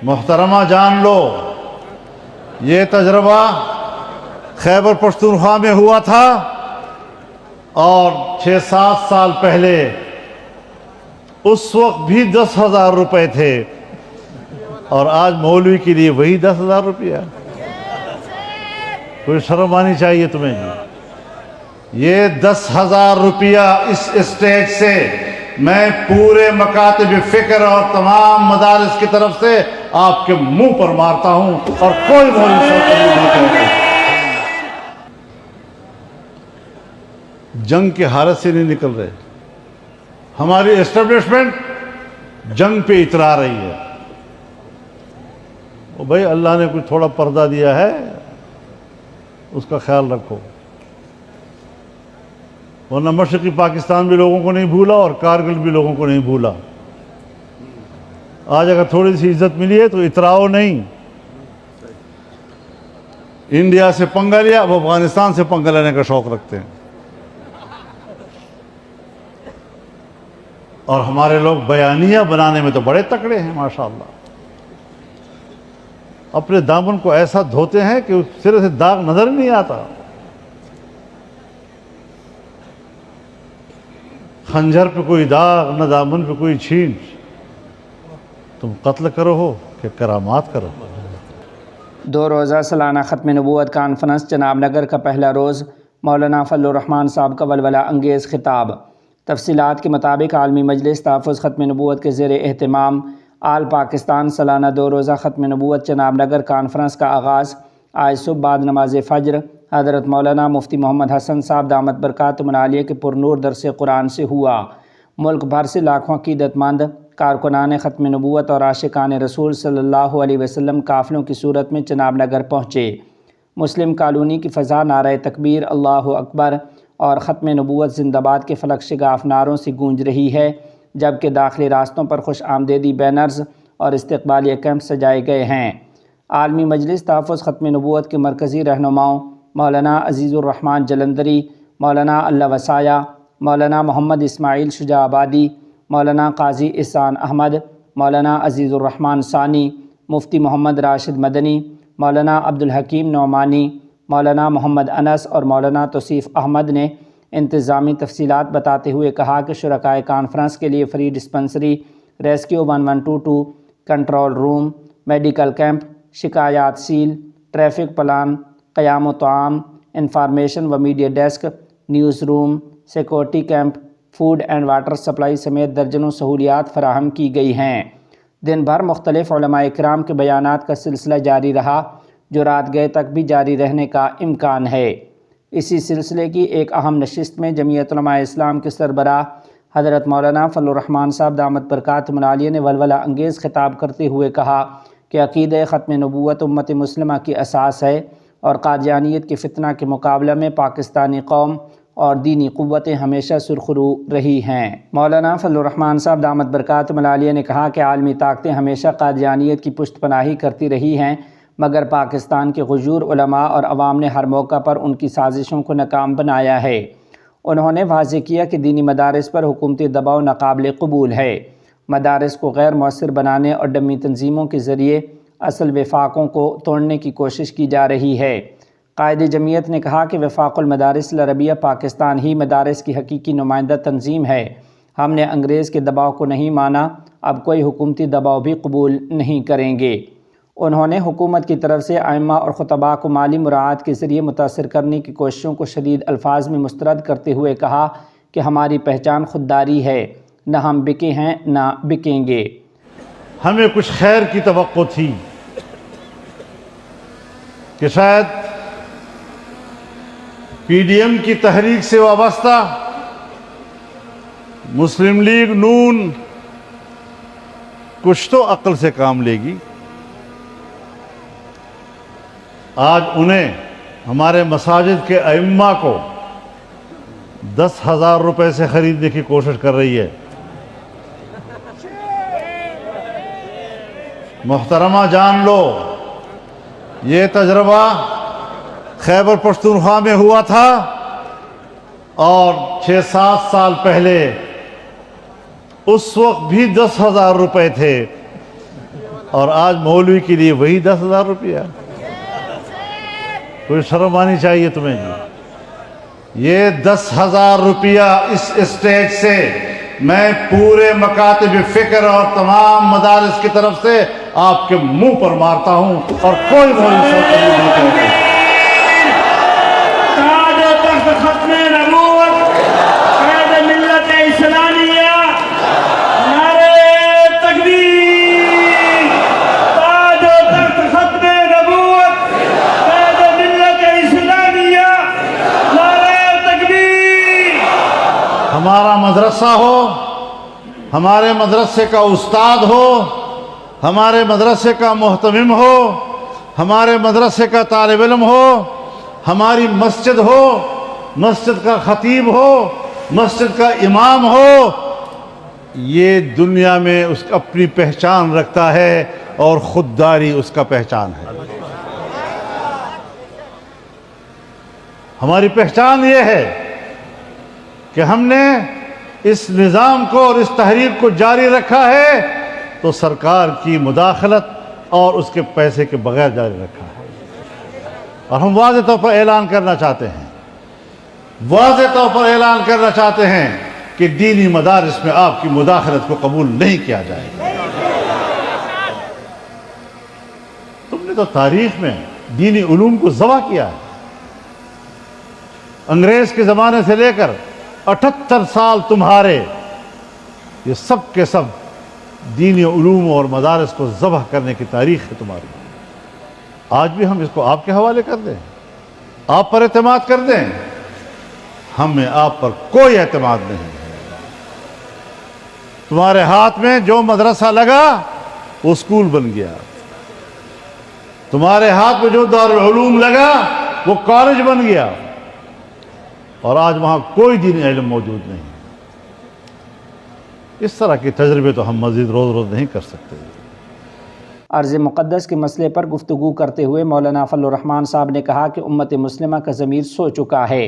محترمہ جان لو، یہ تجربہ خیبر پختونخوا میں ہوا تھا اور 6-7 سال پہلے اس وقت بھی 10,000 روپے تھے اور آج مولوی کے لیے وہی 10,000 روپیہ۔ کوئی شرم آنی چاہیے تمہیں جی۔ یہ 10,000 روپیہ اس اسٹیج سے میں پورے مکاتب فکر اور تمام مدارس کی طرف سے آپ کے منہ پر مارتا ہوں اور کوئی مولوی صاحب نہیں کرتا۔ جنگ کے حالت سے نہیں نکل رہے، ہماری اسٹیبلشمنٹ جنگ پہ اترا رہی ہے۔ بھائی اللہ نے کچھ تھوڑا پردہ دیا ہے، اس کا خیال رکھو، ورنہ مشرقی پاکستان بھی لوگوں کو نہیں بھولا اور کارگل بھی لوگوں کو نہیں بھولا۔ آج اگر تھوڑی سی عزت ملی ہے تو اتراؤ نہیں۔ انڈیا سے پنگا لیا، اب افغانستان سے پنگا لینے کا شوق رکھتے ہیں، اور ہمارے لوگ بیانیہ بنانے میں تو بڑے تکڑے ہیں ماشاءاللہ۔ اپنے دامن کو ایسا دھوتے ہیں کہ سرے سے داغ نظر نہیں آتا۔ خنجر پہ کوئی داغ نہ دامن پہ کوئی چھینٹ۔ تم قتل کرو ہو کہ کرامات کرو۔ 2 روزہ سالانہ ختم نبوت کانفرنس جناب نگر کا پہلا روز، مولانا فضل الرحمان صاحب کا ولولہ انگیز خطاب۔ تفصیلات کے مطابق عالمی مجلس تحفظ ختم نبوت کے زیر اہتمام آل پاکستان سالانہ 2 روزہ ختم نبوت جناب نگر کانفرنس کا آغاز آج صبح بعد نماز فجر حضرت مولانا مفتی محمد حسن صاحب دامت برکاتہم العالیہ کے پرنور درس قرآن سے ہوا۔ ملک بھر سے لاکھوں عقیدت مند کارکنان ختم نبوت اور عاشقان رسول صلی اللہ علیہ وسلم قافلوں کی صورت میں جناب نگر پہنچے۔ مسلم کالونی کی فضا نعرہ تکبیر، اللہ اکبر اور ختم نبوت زندہ باد کے فلک شگاف نعروں سے گونج رہی ہے، جبکہ داخلی راستوں پر خوش آمدیدی بینرز اور استقبالیہ کیمپ سجائے گئے ہیں۔ عالمی مجلس تحفظ ختم نبوت کے مرکزی رہنماؤں مولانا عزیز الرحمان جلندری، مولانا اللہ وسایہ، مولانا محمد اسماعیل شجاع آبادی، مولانا قاضی احسان احمد، مولانا عزیز الرحمان ثانی، مفتی محمد راشد مدنی، مولانا عبدالحکیم نعمانی، مولانا محمد انس اور مولانا توصیف احمد نے انتظامی تفصیلات بتاتے ہوئے کہا کہ شرکائے کانفرنس کے لیے free dispensary, rescue 1122، control room, medical camp, شکایات سیل، ٹریفک پلان، قیام و طعام، انفارمیشن و media desk, news room, security camp, food and water supply سمیت درجنوں سہولیات فراہم کی گئی ہیں۔ دن بھر مختلف علماء کرام کے بیانات کا سلسلہ جاری رہا، جو رات گئے تک بھی جاری رہنے کا امکان ہے۔ اسی سلسلے کی ایک اہم نشست میں جمعیت علماء اسلام کے سربراہ حضرت مولانا فضل الرحمان صاحب دامت برکاتہم العالیہ نے ولولہ انگیز خطاب کرتے ہوئے کہا کہ عقیدہ ختم نبوت امت مسلمہ کی اساس ہے اور قادیانیت کے فتنہ کے مقابلہ میں پاکستانی قوم اور دینی قوتیں ہمیشہ سرخرو رہی ہیں۔ مولانا فضل الرحمان صاحب دامت برکاتہم العالیہ نے کہا کہ عالمی طاقتیں ہمیشہ قادیانیت کی پشت پناہی کرتی رہی ہیں، مگر پاکستان کے غیور علماء اور عوام نے ہر موقع پر ان کی سازشوں کو ناکام بنایا ہے۔ انہوں نے واضح کیا کہ دینی مدارس پر حکومتی دباؤ ناقابل قبول ہے۔ مدارس کو غیر مؤثر بنانے اور ڈمی تنظیموں کے ذریعے اصل وفاقوں کو توڑنے کی کوشش کی جا رہی ہے۔ قائد جمعیت نے کہا کہ وفاق المدارس العربیہ پاکستان ہی مدارس کی حقیقی نمائندہ تنظیم ہے۔ ہم نے انگریز کے دباؤ کو نہیں مانا، اب کوئی حکومتی دباؤ بھی قبول نہیں کریں گے۔ انہوں نے حکومت کی طرف سے ائمہ اور خطباء کو مالی مراعات کے ذریعے متاثر کرنے کی کوششوں کو شدید الفاظ میں مسترد کرتے ہوئے کہا کہ ہماری پہچان خودداری ہے، نہ ہم بکے ہیں نہ بکیں گے۔ ہمیں کچھ خیر کی توقع تھی کہ شاید پی ڈی ایم کی تحریک سے وابستہ مسلم لیگ نون کچھ تو عقل سے کام لے گی۔ آج انہیں ہمارے مساجد کے ائمہ کو 10,000 روپے سے خریدنے کی کوشش کر رہی ہے۔ محترمہ جان لو، یہ تجربہ خیبر پختونخوا میں ہوا تھا اور 6-7 سال پہلے اس وقت بھی 10,000 روپے تھے اور آج مولوی کے لیے وہی 10,000 روپیہ. کوئی شرم آنی چاہیے تمہیں جی. یہ 10,000 روپیہ اس اسٹیج سے میں پورے مکاتب فکر اور تمام مدارس کی طرف سے آپ کے منہ پر مارتا ہوں اور کوئی مولوی صاحب نہیں کرتا. تاج و تخت ختم نبوت قائد ملت اسلامیہ نعرہ تکبیر. تاج و تخت ختم نبوت قائد ملت اسلامیہ نعرہ تکبیر. ہمارا مدرسہ ہو، ہمارے مدرسے کا استاد ہو، ہمارے مدرسے کا محتمم ہو، ہمارے مدرسے کا طالب علم ہو، ہماری مسجد ہو، مسجد کا خطیب ہو، مسجد کا امام ہو، یہ دنیا میں اس کا اپنی پہچان رکھتا ہے اور خودداری اس کا پہچان ہے. ہماری پہچان یہ ہے کہ ہم نے اس نظام کو اور اس تحریک کو جاری رکھا ہے تو سرکار کی مداخلت اور اس کے پیسے کے بغیر جاری رکھا ہے. اور ہم واضح طور پر اعلان کرنا چاہتے ہیں، واضح طور پر اعلان کرنا چاہتے ہیں کہ دینی مدارس میں آپ کی مداخلت کو قبول نہیں کیا جائے گا. تم نے تو تاریخ میں دینی علوم کو ذبح کیا ہے. انگریز کے زمانے سے لے کر 78 سال تمہارے یہ سب کے سب دینی علوم اور مدارس کو ذبح کرنے کی تاریخ ہے تمہاری. آج بھی ہم اس کو آپ کے حوالے کر دیں، آپ پر اعتماد کر دیں؟ ہمیں آپ پر کوئی اعتماد نہیں. تمہارے ہاتھ میں جو مدرسہ لگا وہ اسکول بن گیا، تمہارے ہاتھ میں جو دارالعلوم لگا وہ کالج بن گیا، اور آج وہاں کوئی دینی علم موجود نہیں. اس طرح کے تجربے تو ہم مزید روز روز نہیں کر سکتے. ارض مقدس کے مسئلے پر گفتگو کرتے ہوئے مولانا فضل الرحمان صاحب نے کہا کہ امت مسلمہ کا ضمیر سو چکا ہے.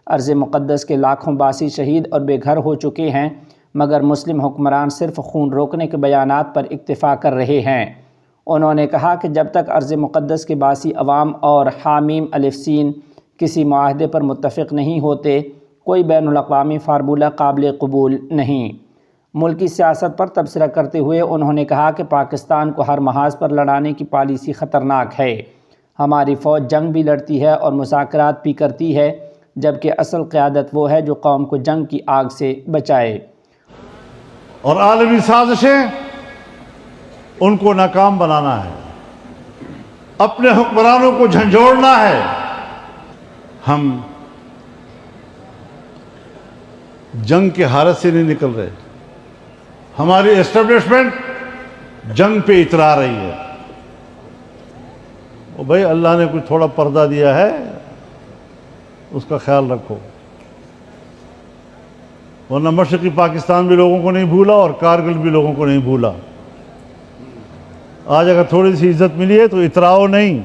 ارض مقدس کے لاکھوں باسی شہید اور بے گھر ہو چکے ہیں، مگر مسلم حکمران صرف خون روکنے کے بیانات پر اکتفا کر رہے ہیں. انہوں نے کہا کہ جب تک ارض مقدس کے باسی عوام اور حامیم الف سین کسی معاہدے پر متفق نہیں ہوتے، کوئی بین الاقوامی فارمولہ قابل قبول نہیں. ملکی سیاست پر تبصرہ کرتے ہوئے انہوں نے کہا کہ پاکستان کو ہر محاذ پر لڑانے کی پالیسی خطرناک ہے. ہماری فوج جنگ بھی لڑتی ہے اور مذاکرات بھی کرتی ہے، جبکہ اصل قیادت وہ ہے جو قوم کو جنگ کی آگ سے بچائے. اور عالمی سازشیں ان کو ناکام بنانا ہے، اپنے حکمرانوں کو جھنجھوڑنا ہے. ہم جنگ کے حالت سے نہیں نکل رہے. ہماری اسٹیبلشمنٹ جنگ پہ اترا رہی ہے. وہ بھائی اللہ نے کچھ تھوڑا پردہ دیا ہے، اس کا خیال رکھو، ورنہ مشرقی پاکستان بھی لوگوں کو نہیں بھولا اور کارگل بھی لوگوں کو نہیں بھولا. آج اگر تھوڑی سی عزت ملی ہے تو اتراؤ نہیں.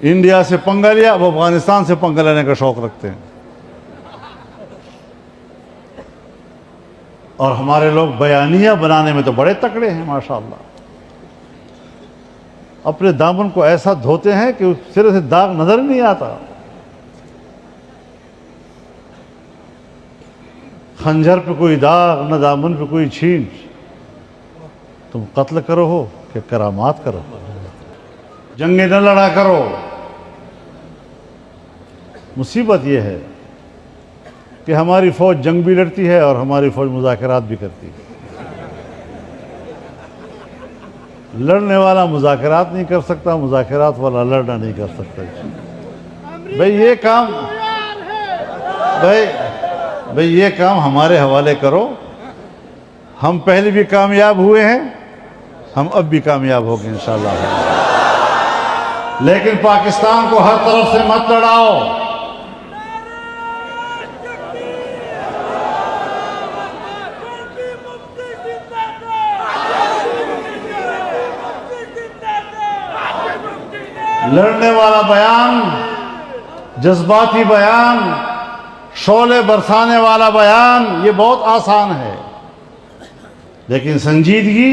انڈیا سے پنگا لیا، اب افغانستان سے پنگا لینے کا شوق رکھتے ہیں. اور ہمارے لوگ بیانیہ بنانے میں تو بڑے تکڑے ہیں ماشاءاللہ. اپنے دامن کو ایسا دھوتے ہیں کہ سرے سے داغ نظر نہیں آتا. خنجر پہ کوئی داغ نہ دامن پہ کوئی چھینٹ. تم قتل کرو ہو کہ کرامات کرو، جنگیں نہ لڑا کرو. مصیبت یہ ہے کہ ہماری فوج جنگ بھی لڑتی ہے اور ہماری فوج مذاکرات بھی کرتی ہے. لڑنے والا مذاکرات نہیں کر سکتا، مذاکرات والا لڑنا نہیں کر سکتا. بھئی یہ کام ہمارے حوالے کرو. ہم پہلے بھی کامیاب ہوئے ہیں، ہم اب بھی کامیاب ہوں گے انشاءاللہ. لیکن پاکستان کو ہر طرف سے مت لڑاؤ. لڑنے والا بیان، جذباتی بیان، شعلے برسانے والا بیان یہ بہت آسان ہے، لیکن سنجیدگی